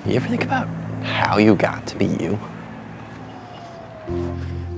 You ever think about how you got to be you?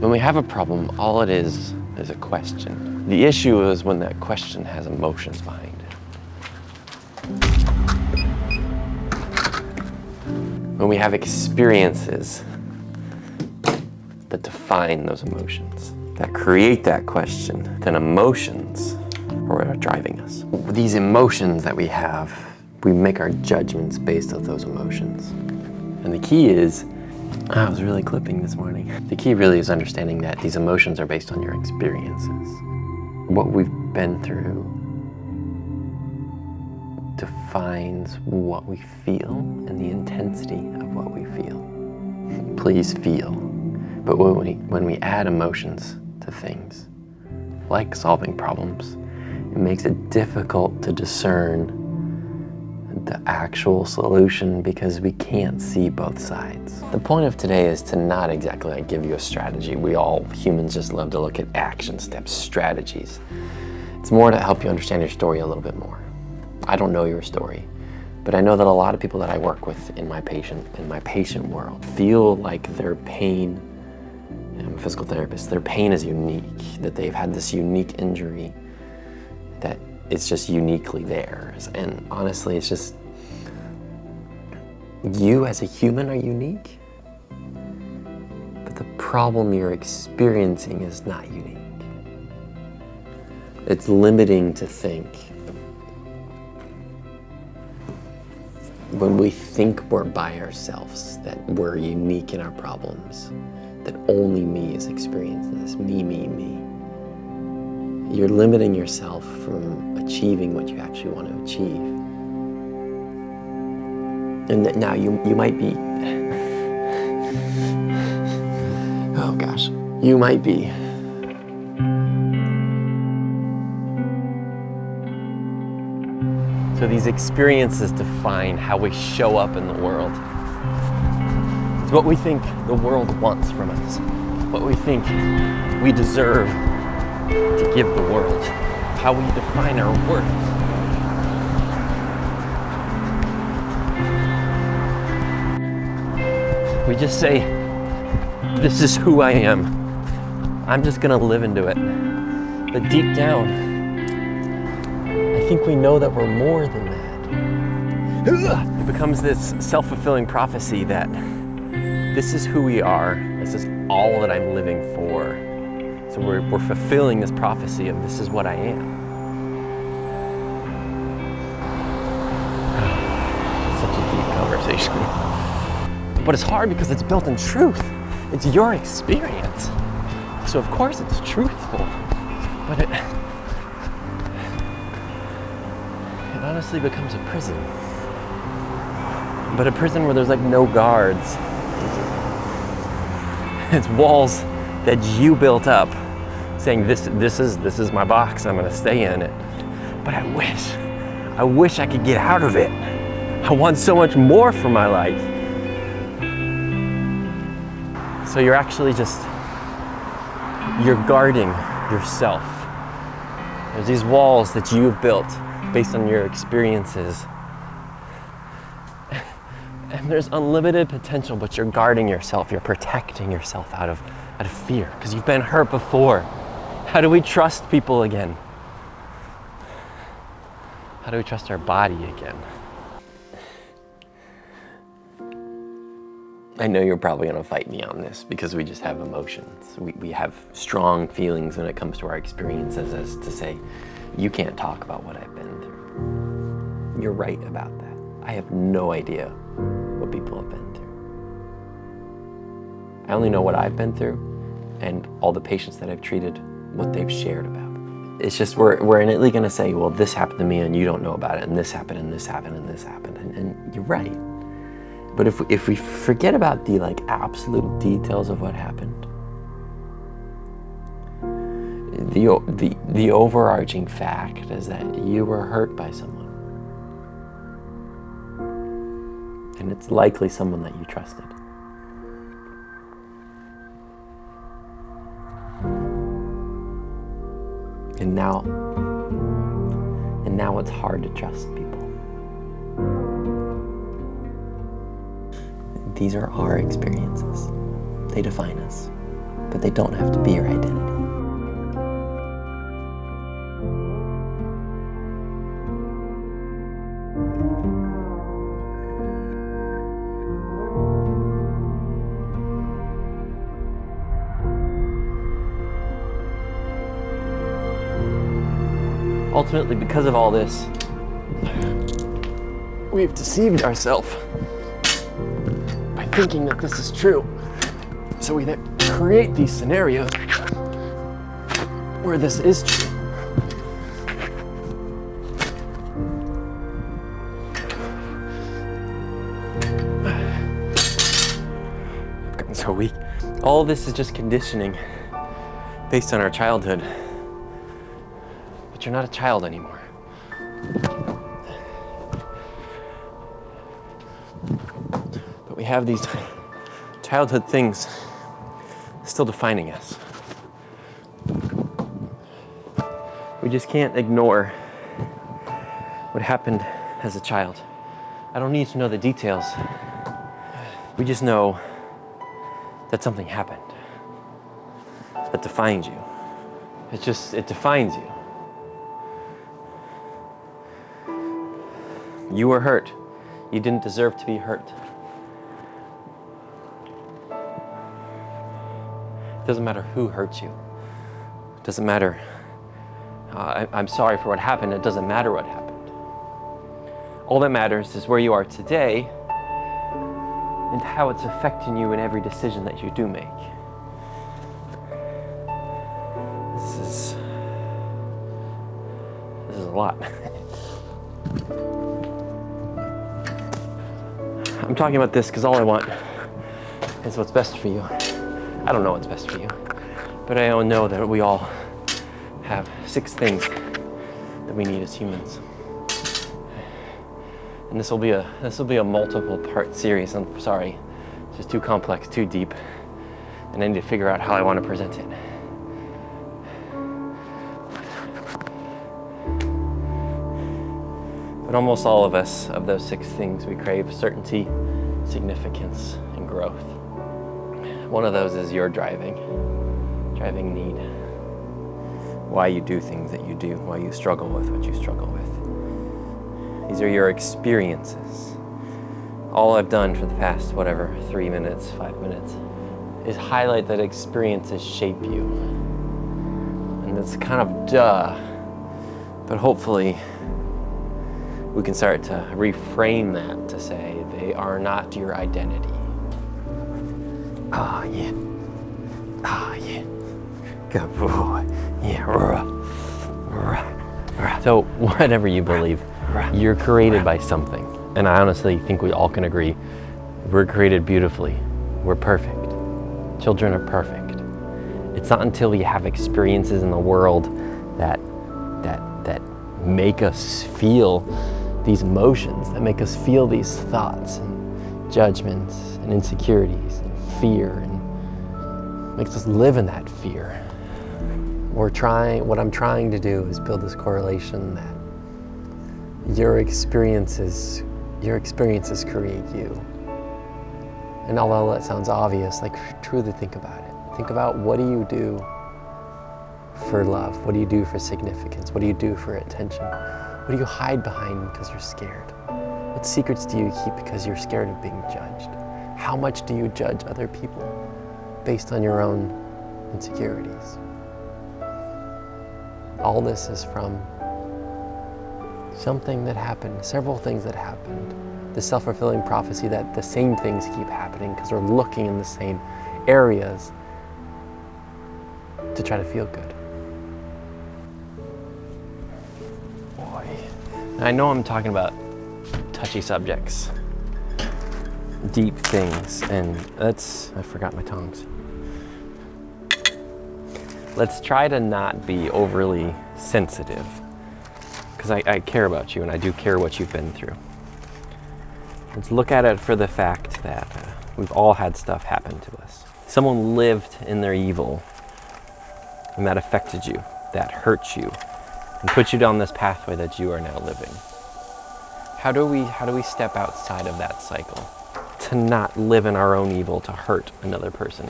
When we have a problem, all it is a question. The issue is when that question has emotions behind it. When we have experiences that define those emotions, that create that question, then emotions are what are driving us. These emotions that we have, we make our judgments based on those emotions. And the key is, I was really clipping this morning. The key really is understanding that these emotions are based on your experiences. What we've been through defines what we feel and the intensity of what we feel. Please feel. But when we add emotions to things, like solving problems, it makes it difficult to discern the actual solution because we can't see both sides. The point of today is to not exactly like give you a strategy. We all humans just love to look at action steps, strategies. It's more to help you understand your story a little bit more. I don't know your story, but I know that a lot of people that I work with in my patient world feel like their pain, I'm a physical therapist, their pain is unique, that they've had this unique injury, that it's just uniquely theirs. And honestly, it's just, you as a human are unique, but the problem you're experiencing is not unique. It's limiting to think. When we think we're by ourselves, that we're unique in our problems, that only me is experiencing this, me. You're limiting yourself from achieving what you actually want to achieve. And now you might be, oh gosh, you might be so these experiences define how we show up in the world. It's what we think the world wants from us, what we think we deserve to give the world, how we define our worth. We just say, this is who I am. I'm just gonna live into it. But deep down, I think we know that we're more than that. It becomes this self-fulfilling prophecy that this is who we are, this is all that I'm living for. So we're fulfilling this prophecy of this is what I am. Such a deep conversation. But it's hard because it's built in truth. It's your experience. So of course it's truthful. But it honestly becomes a prison. But a prison where there's like no guards. It's walls that you built up, saying this is my box, I'm gonna stay in it. But I wish I could get out of it. I want so much more for my life. So you're actually you're guarding yourself. There's these walls that you've built based on your experiences. And there's unlimited potential, but you're guarding yourself, you're protecting yourself out of fear, because you've been hurt before. How do we trust people again? How do we trust our body again? I know you're probably gonna fight me on this because we just have emotions. We have strong feelings when it comes to our experiences, as to say, you can't talk about what I've been through. You're right about that. I have no idea what people have been through. I only know what I've been through and all the patients that I've treated, what they've shared about. It's just we're innately gonna say, well, this happened to me and you don't know about it, and this happened and this happened and this happened, and you're right. But if we forget about the like absolute details of what happened, the overarching fact is that you were hurt by someone. And it's likely someone that you trusted. And now it's hard to trust people. These are our experiences. They define us, but they don't have to be your identity. Ultimately, because of all this, we've deceived ourselves by thinking that this is true. So we then create these scenarios where this is true. I've gotten so weak. All this is just conditioning based on our childhood. But you're not a child anymore. But we have these childhood things still defining us. We just can't ignore what happened as a child. I don't need to know the details. We just know that something happened that defines you. It defines you. You were hurt. You didn't deserve to be hurt. It doesn't matter who hurt you. It doesn't matter. I'm sorry for what happened. It doesn't matter what happened. All that matters is where you are today and how it's affecting you in every decision that you do make. This is a lot. I'm talking about this because all I want is what's best for you. I don't know what's best for you, but I know that we all have 6 things that we need as humans. And this will be a multiple part series. I'm sorry, it's just too complex, too deep, and I need to figure out how I want to present it. But almost all of us, of those 6 things, we crave certainty, significance, and growth. One of those is your driving need. Why you do things that you do, why you struggle with what you struggle with. These are your experiences. All I've done for the past, 3 minutes, 5 minutes, is highlight that experiences shape you. And it's kind of duh, but hopefully we can start to reframe that to say they are not your identity. Ah, yeah. Ah, yeah. Good boy. Yeah. So, whatever you believe, you're created by something. And I honestly think we all can agree we're created beautifully. We're perfect. Children are perfect. It's not until we have experiences in the world that make us feel these emotions, that make us feel these thoughts and judgments and insecurities and fear, and makes us live in that fear. What I'm trying to do is build this correlation that your experiences create you. And although that sounds obvious, truly think about it. Think about, what do you do for love? What do you do for significance? What do you do for attention? What do you hide behind because you're scared? What secrets do you keep because you're scared of being judged? How much do you judge other people based on your own insecurities? All this is from something that happened, several things that happened. The self-fulfilling prophecy that the same things keep happening because we're looking in the same areas to try to feel good. Boy. I know I'm talking about touchy subjects, deep things, and I forgot my tongs. Let's try to not be overly sensitive, because I care about you and I do care what you've been through. Let's look at it for the fact that we've all had stuff happen to us. Someone lived in their evil and that affected you, that hurt you, and put you down this pathway that you are now living. How do we step outside of that cycle? to not live in our own evil, to hurt another person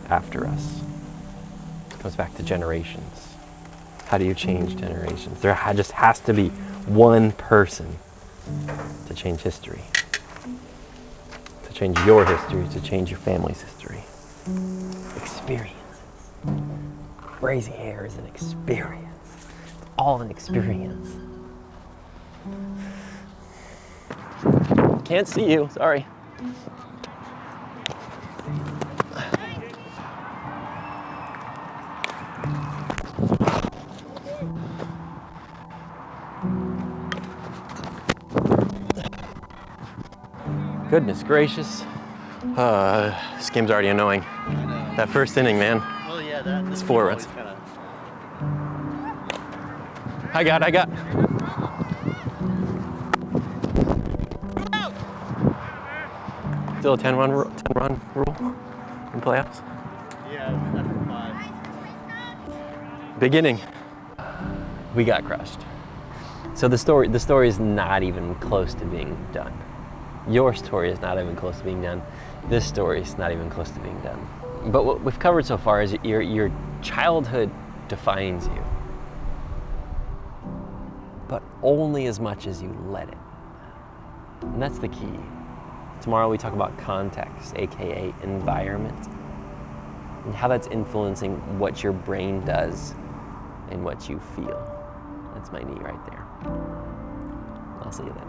after us. It goes back to generations. How do you change generations? There just has to be one person to change history. To change your history, to change your family's history. Experiences. Raising hair is an experience. It's all an experience. Can't see you, sorry. Goodness gracious. This game's already annoying. That first inning, man. Well, yeah, It's 4 runs. I got. Still a 10-run rule in playoffs? Yeah, after 5. Beginning. We got crushed. So the story is not even close to being done. Your story is not even close to being done. This story is not even close to being done. But what we've covered so far is your childhood defines you, but only as much as you let it. And that's the key. Tomorrow we talk about context, aka environment, and how that's influencing what your brain does and what you feel. That's my knee right there. I'll see you then.